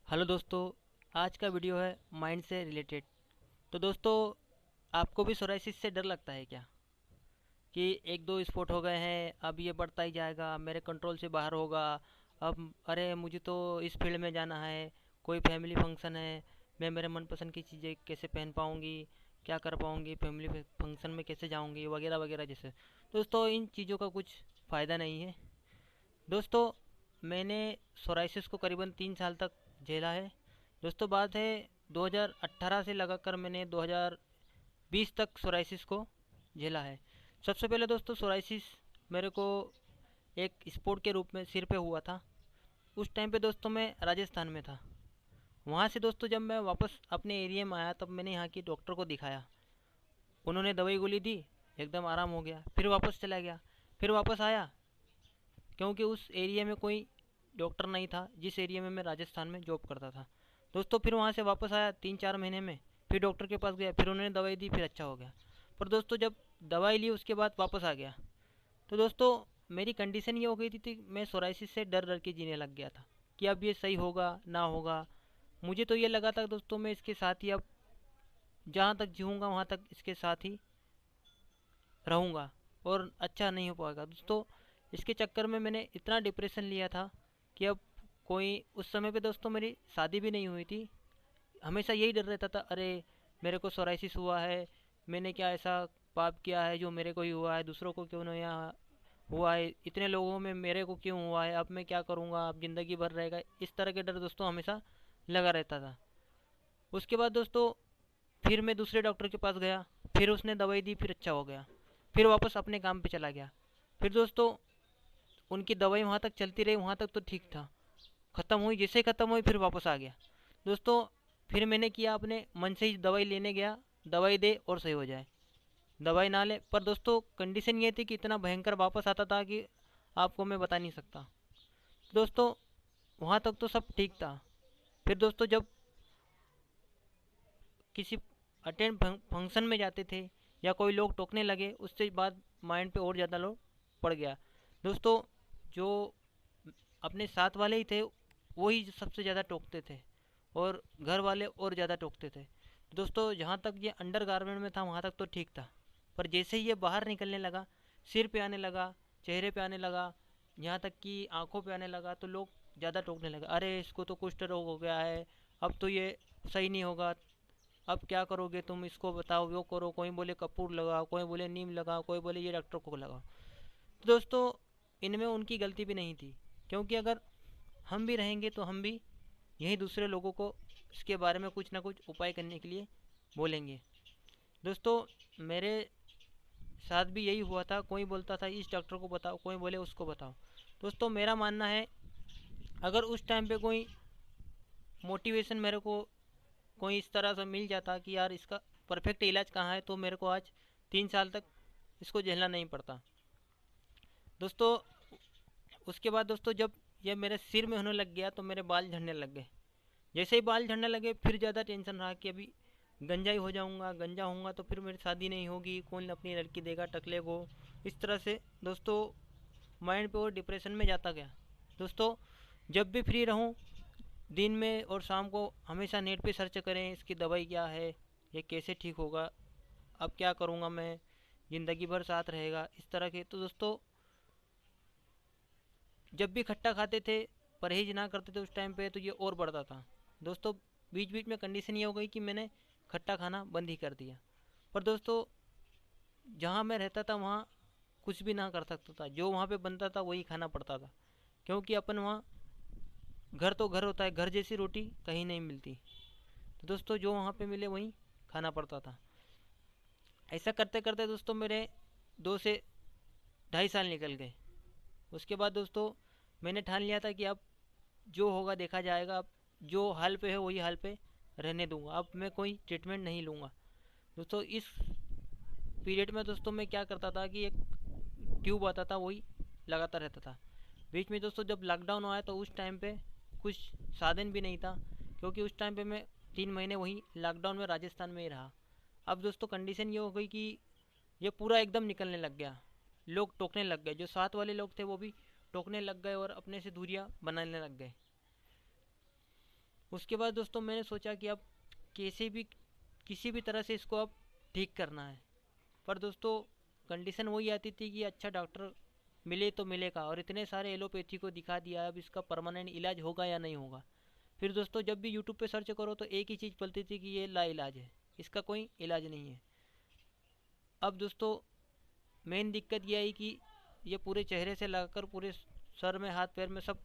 Hello दोस्तों। आज का वीडियो है माइंड से रिलेटेड। तो दोस्तों, आपको भी सोराइसिस से डर लगता है क्या कि एक दो स्पॉट हो गए हैं, अब ये बढ़ता ही जाएगा, मेरे कंट्रोल से बाहर होगा। अब अरे मुझे तो इस फील्ड में जाना है, कोई फैमिली फंक्शन है, मैं मेरे मनपसंद की चीज़ें कैसे पहन पाऊँगी, क्या कर पाऊँगी, फैमिली फंक्शन में कैसे जाऊँगी, वगैरह वगैरह जैसे। दोस्तों, इन चीज़ों का कुछ फ़ायदा नहीं है। दोस्तों, मैंने सोराइसिस को करीबन 3 साल तक झेला है। दोस्तों, बात है 2018 से लगाकर मैंने 2020 तक सोराइसिस को झेला है। सबसे पहले दोस्तों, सोराइसिस मेरे को एक स्पोर्ट के रूप में सिर पे हुआ था। उस टाइम पे दोस्तों मैं राजस्थान में था। वहाँ से दोस्तों जब मैं वापस अपने एरिया में आया तब मैंने यहाँ की डॉक्टर को दिखाया। उन्होंने दवाई गोली दी, एकदम आराम हो गया। फिर वापस चला गया, फिर वापस आया, क्योंकि उस एरिया में कोई डॉक्टर नहीं था जिस एरिया में मैं राजस्थान में जॉब करता था। दोस्तों, फिर वहाँ से वापस आया 3-4 महीने में, फिर डॉक्टर के पास गया, फिर उन्होंने दवाई दी, फिर अच्छा हो गया। पर दोस्तों, जब दवाई ली उसके बाद वापस आ गया। तो दोस्तों, मेरी कंडीशन ये हो गई थी मैं सोराइसिस से डर डर के जीने लग गया था कि अब ये सही होगा ना होगा। मुझे तो ये लगा था दोस्तों मैं इसके साथ ही अब जहाँ तक जीऊँगा वहाँ तक इसके साथ ही रहूँगा और अच्छा नहीं हो पाएगा। दोस्तों, इसके चक्कर में मैंने इतना डिप्रेशन लिया था कि अब कोई उस समय पे दोस्तों मेरी शादी भी नहीं हुई थी। हमेशा यही डर रहता था, अरे मेरे को सोराइसिस हुआ है, मैंने क्या ऐसा पाप किया है जो मेरे को ही हुआ है, दूसरों को क्यों नहीं हुआ है, इतने लोगों में मेरे को क्यों हुआ है, अब मैं क्या करूँगा, अब ज़िंदगी भर रहेगा। इस तरह के डर दोस्तों हमेशा लगा रहता था। उसके बाद दोस्तों फिर मैं दूसरे डॉक्टर के पास गया, फिर उसने दवाई दी, फिर अच्छा हो गया। फिर वापस अपने काम पे चला गया। फिर दोस्तों उनकी दवाई वहाँ तक चलती रही, वहाँ तक तो ठीक था। ख़त्म हुई, जैसे ही ख़त्म हुई फिर वापस आ गया। दोस्तों, फिर मैंने किया अपने मन से ही दवाई लेने गया, दवाई दे और सही हो जाए। दवाई ना ले, पर दोस्तों कंडीशन ये थी कि इतना भयंकर वापस आता था कि आपको मैं बता नहीं सकता। दोस्तों, वहाँ तक तो सब ठीक था। फिर दोस्तों जब किसी अटेंड फंक्शन में जाते थे या कोई लोग टोकने लगे, उससे बाद माइंड पे और ज़्यादा लोड पड़ गया। दोस्तों, जो अपने साथ वाले ही थे वही सबसे ज़्यादा टोकते थे और घर वाले और ज़्यादा टोकते थे। दोस्तों, जहाँ तक ये अंडर गारमेंट में था वहाँ तक तो ठीक था, पर जैसे ही ये बाहर निकलने लगा, सिर पे आने लगा, चेहरे पे आने लगा, यहाँ तक कि आंखों पे आने लगा, तो लोग ज़्यादा टोकने लगे, अरे इसको तो कुष्ठ रोग हो गया है, अब तो ये सही नहीं होगा, अब क्या करोगे तुम, इसको बताओ, वो करो। कोई बोले कपूर लगाओ, कोई बोले नीम लगाओ, कोई बोले ये डॉक्टर को लगाओ। तो दोस्तों, इनमें उनकी गलती भी नहीं थी, क्योंकि अगर हम भी रहेंगे तो हम भी यही दूसरे लोगों को इसके बारे में कुछ ना कुछ उपाय करने के लिए बोलेंगे। दोस्तों, मेरे साथ भी यही हुआ था, कोई बोलता था इस डॉक्टर को बताओ, कोई बोले उसको बताओ। दोस्तों, मेरा मानना है अगर उस टाइम पे कोई मोटिवेशन मेरे को कोई इस तरह से मिल जाता कि यार इसका परफेक्ट इलाज कहाँ है, तो मेरे को आज 3 साल तक इसको झेलना नहीं पड़ता। दोस्तों, उसके बाद दोस्तों जब ये मेरे सिर में होने लग गया तो मेरे बाल झड़ने लग गए। जैसे ही बाल झड़ने लगे फिर ज़्यादा टेंशन रहा कि अभी गंजा ही हो जाऊंगा, गंजा होऊंगा तो फिर मेरी शादी नहीं होगी, कौन अपनी लड़की देगा टकले को। इस तरह से दोस्तों माइंड पे और डिप्रेशन में जाता गया। दोस्तों, जब भी फ्री रहूं, दिन में और शाम को हमेशा नेट पे सर्च करें इसकी दवाई क्या है, ये कैसे ठीक होगा, अब क्या करूँगा मैं, ज़िंदगी भर साथ रहेगा, इस तरह के। तो दोस्तों, जब भी खट्टा खाते थे, परहेज ना करते थे उस टाइम पे, तो ये और बढ़ता था। दोस्तों, बीच बीच में कंडीशन ये हो गई कि मैंने खट्टा खाना बंद ही कर दिया। पर दोस्तों, जहाँ मैं रहता था वहाँ कुछ भी ना कर सकता था, जो वहाँ पे बनता था वही खाना पड़ता था, क्योंकि अपन वहाँ, घर तो घर होता है, घर जैसी रोटी कहीं नहीं मिलती। तो दोस्तों जो वहाँ पे मिले वहीं खाना पड़ता था। ऐसा करते करते दोस्तों मेरे 2 से ढाई साल निकल गए। उसके बाद दोस्तों मैंने ठान लिया था कि अब जो होगा देखा जाएगा, अब जो हाल पे है वही हाल पे रहने दूंगा, अब मैं कोई ट्रीटमेंट नहीं लूँगा। दोस्तों, इस पीरियड में दोस्तों मैं क्या करता था कि एक ट्यूब आता था वही लगाता रहता था। बीच में दोस्तों जब लॉकडाउन आया तो उस टाइम पे कुछ साधन भी नहीं था, क्योंकि उस टाइम पे मैं 3 महीने वहीं लॉकडाउन में राजस्थान में ही रहा। अब दोस्तों कंडीशन ये हो गई कि ये पूरा एकदम निकलने लग गया, लोग टोकने लग गए, जो साथ वाले लोग थे वो भी टोकने लग गए और अपने से दूरियां बनाने लग गए। उसके बाद दोस्तों मैंने सोचा कि अब कैसे भी किसी भी तरह से इसको अब ठीक करना है। पर दोस्तों कंडीशन वही आती थी कि अच्छा डॉक्टर मिले तो मिलेगा, और इतने सारे एलोपैथी को दिखा दिया, अब इसका परमानेंट इलाज होगा या नहीं होगा। फिर दोस्तों जब भी यूट्यूब पे सर्च करो तो एक ही चीज़ बोलती थी कि ये लाइलाज है, इसका कोई इलाज नहीं है। अब दोस्तों मेन दिक्कत ये आई कि ये पूरे चेहरे से लगाकर पूरे सर में हाथ पैर में सब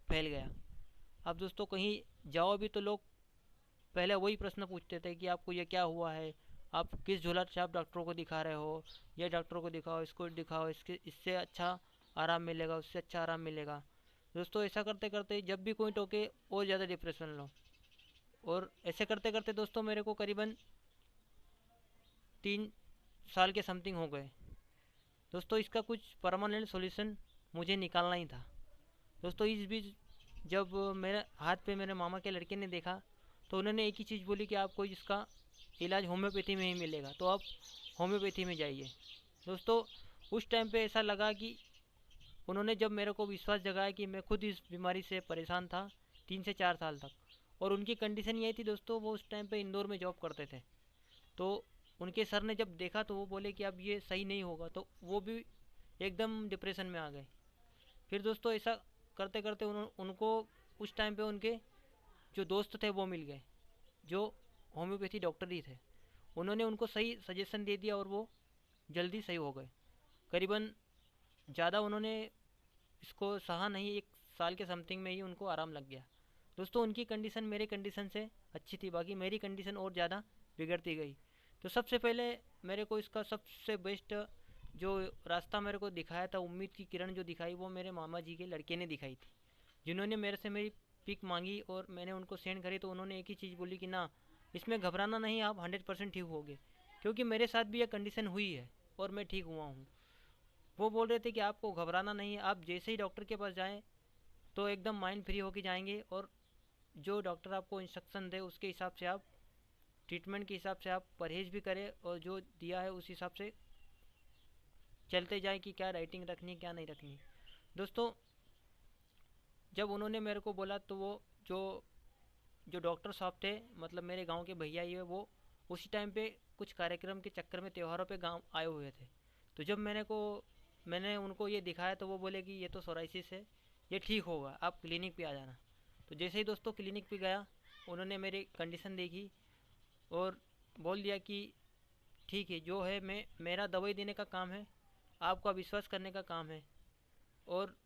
फैल गया। अब दोस्तों कहीं जाओ भी तो लोग पहले वही प्रश्न पूछते थे कि आपको ये क्या हुआ है, आप किस झोला छाप डॉक्टरों को दिखा रहे हो, ये डॉक्टरों को दिखाओ, इसको दिखाओ, इसके इससे अच्छा आराम मिलेगा, उससे अच्छा आराम मिलेगा। दोस्तों ऐसा करते करते जब भी कोई टोके और ज़्यादा डिप्रेशन लो, और ऐसे करते करते दोस्तों मेरे को करीबन 3 साल के समथिंग हो गए। दोस्तों इसका कुछ परमानेंट सॉल्यूशन मुझे निकालना ही था। दोस्तों इस बीच जब मेरे हाथ पे मेरे मामा के लड़के ने देखा तो उन्होंने एक ही चीज़ बोली कि आपको इसका इलाज होम्योपैथी में ही मिलेगा, तो आप होम्योपैथी में जाइए। दोस्तों उस टाइम पे ऐसा लगा कि उन्होंने जब मेरे को विश्वास जगाया कि मैं खुद इस बीमारी से परेशान था 3 से 4 साल तक, और उनकी कंडीशन ये थी दोस्तों, वो उस टाइम पे इंदौर में जॉब करते थे। तो उनके सर ने जब देखा तो वो बोले कि अब ये सही नहीं होगा, तो वो भी एकदम डिप्रेशन में आ गए। फिर दोस्तों ऐसा करते करते उनको उस टाइम पे उनके जो दोस्त थे वो मिल गए, जो होम्योपैथी डॉक्टर ही थे। उन्होंने उनको सही सजेशन दे दिया और वो जल्दी सही हो गए। करीबन ज़्यादा उन्होंने इसको सहा नहीं, 1 साल के समथिंग में ही उनको आराम लग गया। दोस्तों उनकी कंडीशन मेरे कंडीशन से अच्छी थी, बाकी मेरी कंडीशन और ज़्यादा बिगड़ती गई। तो सबसे पहले मेरे को इसका सबसे बेस्ट जो रास्ता मेरे को दिखाया था, उम्मीद की किरण जो दिखाई, वो मेरे मामा जी के लड़के ने दिखाई थी, जिन्होंने मेरे से मेरी पिक मांगी और मैंने उनको सेंड करी। तो उन्होंने एक ही चीज़ बोली कि ना, इसमें घबराना नहीं, आप 100% ठीक होगे, क्योंकि मेरे साथ भी यह कंडीशन हुई है और मैं ठीक हुआ हूँ। वो बोल रहे थे कि आपको घबराना नहीं है, आप जैसे ही डॉक्टर के पास जाएं तो एकदम माइंड फ्री होके जाएंगे, और जो डॉक्टर आपको इंस्ट्रक्शन दे उसके हिसाब से आप ट्रीटमेंट के हिसाब से आप परहेज भी करें, और जो दिया है उस हिसाब से चलते जाएं कि क्या राइटिंग रखनी है क्या नहीं रखनी। दोस्तों जब उन्होंने मेरे को बोला तो वो जो जो डॉक्टर साहब थे, मतलब मेरे गांव के भैया ही है, वो उसी टाइम पे कुछ कार्यक्रम के चक्कर में त्योहारों पे गांव आए हुए थे। तो जब मैंने उनको ये दिखाया तो वो बोले कि ये तो सोराइसिस है, ये ठीक होगा, आप क्लिनिक पे आ जाना। तो जैसे ही दोस्तों क्लिनिक पे गया, उन्होंने मेरी कंडीशन देखी और बोल दिया कि ठीक है, जो है मैं मेरा दवाई देने का काम है, आपका विश्वास करने का काम है, और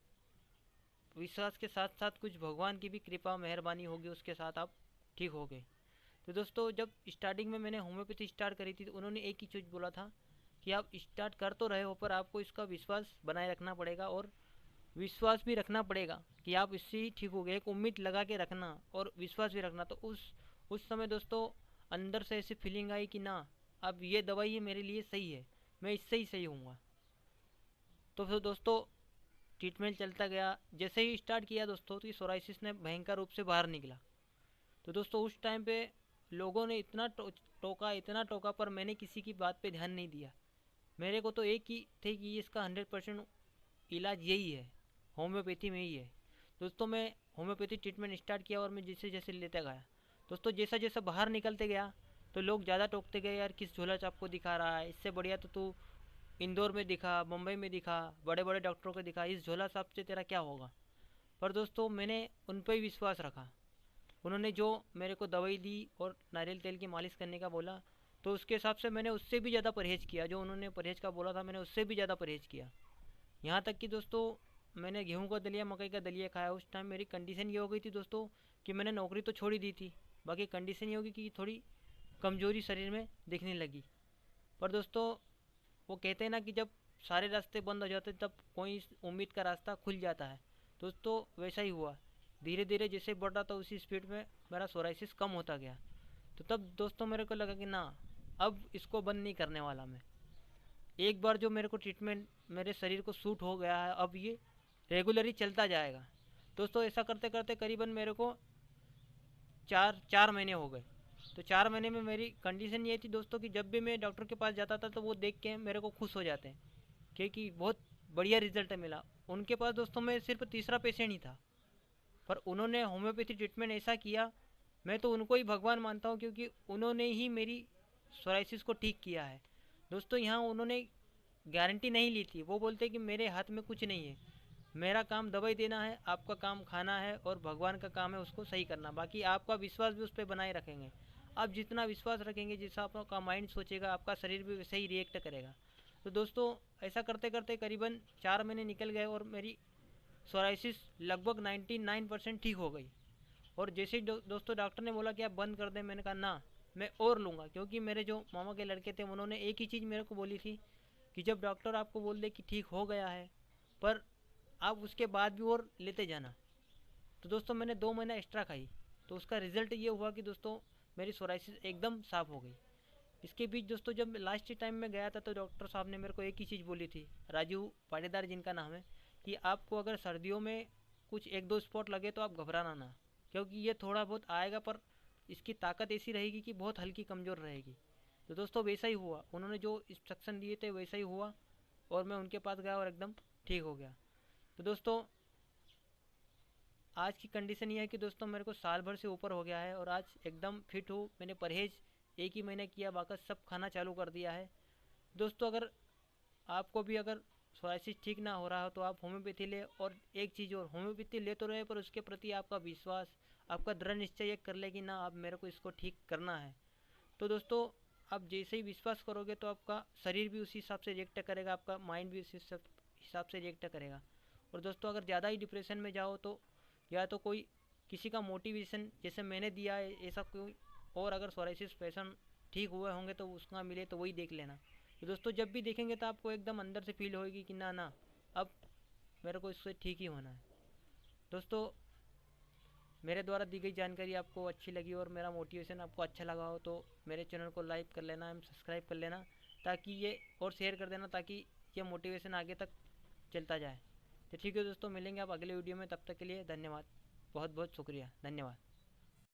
विश्वास के साथ साथ कुछ भगवान की भी कृपा मेहरबानी होगी, उसके साथ आप ठीक हो गए। तो दोस्तों जब स्टार्टिंग में मैंने होम्योपैथी स्टार्ट करी थी तो उन्होंने एक ही चीज़ बोला था कि आप स्टार्ट कर तो रहे हो, पर आपको इसका विश्वास बनाए रखना पड़ेगा, और विश्वास भी रखना पड़ेगा कि आप इससे ही ठीक हो गए। एक उम्मीद लगा के रखना और विश्वास भी रखना। तो उस समय दोस्तों अंदर से ऐसी फीलिंग आई कि ना, अब ये दवाई ये मेरे लिए सही है, मैं इससे ही सही हूँगा। तो फिर दोस्तों ट्रीटमेंट चलता गया। जैसे ही स्टार्ट किया दोस्तों, तो ये सोराइसिस ने भयंकर रूप से बाहर निकला। तो दोस्तों उस टाइम पे लोगों ने इतना टोका, इतना टोका, पर मैंने किसी की बात पे ध्यान नहीं दिया। मेरे को तो एक ही थे कि इसका 100% इलाज यही है, होम्योपैथी में ही है। दोस्तों मैं होम्योपैथी ट्रीटमेंट स्टार्ट किया और मैं जैसे जैसे लेते गया दोस्तों, जैसा जैसा बाहर निकलते गया तो लोग ज़्यादा टोकते गए, यार किस झोला चाप को दिखा रहा है, इससे बढ़िया तो तू इंदौर में दिखा, मुंबई में दिखा, बड़े बड़े डॉक्टरों को दिखा, इस झोला साहब से तेरा क्या होगा। पर दोस्तों मैंने उन पर ही विश्वास रखा। उन्होंने जो मेरे को दवाई दी और नारियल तेल की मालिश करने का बोला, तो उसके हिसाब से मैंने उससे भी ज़्यादा परहेज़ किया। जो उन्होंने परहेज़ का बोला था मैंने उससे भी ज़्यादा परहेज़ किया। यहाँ तक कि दोस्तों मैंने गेहूँ का दलिया, मकई का दलिया खाया। उस टाइम मेरी कंडीशन ये हो गई थी दोस्तों कि मैंने नौकरी तो छोड़ ही दी थी, बाकी कंडीशन ये होगी कि थोड़ी कमज़ोरी शरीर में दिखने लगी। पर दोस्तों वो कहते हैं ना कि जब सारे रास्ते बंद हो जाते तब कोई उम्मीद का रास्ता खुल जाता है। दोस्तों वैसा ही हुआ, धीरे धीरे जैसे बढ़ रहा था उसी स्पीड में मेरा सोराइसिस कम होता गया। तो तब दोस्तों मेरे को लगा कि ना, अब इसको बंद नहीं करने वाला मैं। एक बार जो मेरे को ट्रीटमेंट मेरे शरीर को सूट हो गया है, अब ये रेगुलरली चलता जाएगा। दोस्तों ऐसा करते करते करीबन मेरे को 4 महीने हो गए। तो 4 महीने में मेरी कंडीशन ये थी दोस्तों कि जब भी मैं डॉक्टर के पास जाता था तो वो देख के मेरे को खुश हो जाते हैं, क्योंकि बहुत बढ़िया रिजल्ट मिला। उनके पास दोस्तों मैं सिर्फ तीसरा पेशेंट ही था, पर उन्होंने होम्योपैथी ट्रीटमेंट ऐसा किया मैं तो उनको ही भगवान मानता हूँ, क्योंकि उन्होंने ही मेरी सोराइसिस को ठीक किया है। दोस्तों यहाँ उन्होंने गारंटी नहीं ली थी, वो बोलते कि मेरे हाथ में कुछ नहीं है, मेरा काम दवाई देना है, आपका काम खाना है, और भगवान का काम है उसको सही करना, बाकी आपका विश्वास भी उस पर बनाए रखेंगे। आप जितना विश्वास रखेंगे, जैसा आपका माइंड सोचेगा, आपका शरीर भी वैसे ही रिएक्ट करेगा। तो दोस्तों ऐसा करते करते करीबन 4 महीने निकल गए और मेरी सोराइसिस लगभग 99% ठीक हो गई। और जैसे ही दोस्तों डॉक्टर ने बोला कि आप बंद कर दें, मैंने कहा ना, मैं और लूँगा, क्योंकि मेरे जो मामा के लड़के थे उन्होंने एक ही चीज़ मेरे को बोली थी कि जब डॉक्टर आपको बोल दे कि ठीक हो गया है, पर आप उसके बाद भी और लेते जाना। तो दोस्तों मैंने 2 महीना एक्स्ट्रा खाई, तो उसका रिजल्ट ये हुआ कि दोस्तों मेरी सोराइसिस एकदम साफ़ हो गई। इसके बीच दोस्तों जब लास्ट टाइम में गया था, तो डॉक्टर साहब ने मेरे को एक ही चीज़ बोली थी, राजू पाटीदार जिनका नाम है, कि आपको अगर सर्दियों में कुछ 1-2 स्पॉट लगे तो आप घबराना ना, क्योंकि ये थोड़ा बहुत आएगा, पर इसकी ताकत ऐसी रहेगी कि बहुत हल्की कमज़ोर रहेगी। तो दोस्तों वैसा ही हुआ, उन्होंने जो इंस्ट्रक्शन दिए थे वैसा ही हुआ, और मैं उनके पास गया और एकदम ठीक हो गया। तो दोस्तों आज की कंडीशन ये है कि दोस्तों मेरे को साल भर से ऊपर हो गया है, और आज एकदम फिट हूँ। मैंने परहेज़ 1 ही महीने किया, बाकी सब खाना चालू कर दिया है। दोस्तों अगर आपको भी अगर सोराइसिस ठीक ना हो रहा हो, तो आप होम्योपैथी ले, और एक चीज़ और, होम्योपैथी ले तो रहे, पर उसके प्रति आपका विश्वास, आपका दृढ़ निश्चय ये कर ले कि ना अब मेरे को इसको ठीक करना है। तो दोस्तों आप जैसे ही विश्वास करोगे, तो आपका शरीर भी उसी हिसाब से रिएक्ट करेगा, आपका माइंड भी उसी हिसाब से रिएक्ट करेगा। और दोस्तों अगर ज़्यादा ही डिप्रेशन में जाओ, तो या तो कोई किसी का मोटिवेशन जैसे मैंने दिया है, ऐसा कोई और अगर सोराइसिस पेशेंट ठीक हुए होंगे तो उसका मिले तो वही देख लेना। तो दोस्तों जब भी देखेंगे तो आपको एकदम अंदर से फील होगी कि ना ना, अब मेरे को इससे ठीक ही होना है। दोस्तों मेरे द्वारा दी गई जानकारी आपको अच्छी लगी और मेरा मोटिवेशन आपको अच्छा लगा हो, तो मेरे चैनल को लाइक कर लेना एवं सब्सक्राइब कर लेना, ताकि ये, और शेयर कर देना, ताकि ये मोटिवेशन आगे तक चलता जाए। तो ठीक है दोस्तों, मिलेंगे आप अगले वीडियो में, तब तक के लिए धन्यवाद, बहुत बहुत शुक्रिया, धन्यवाद।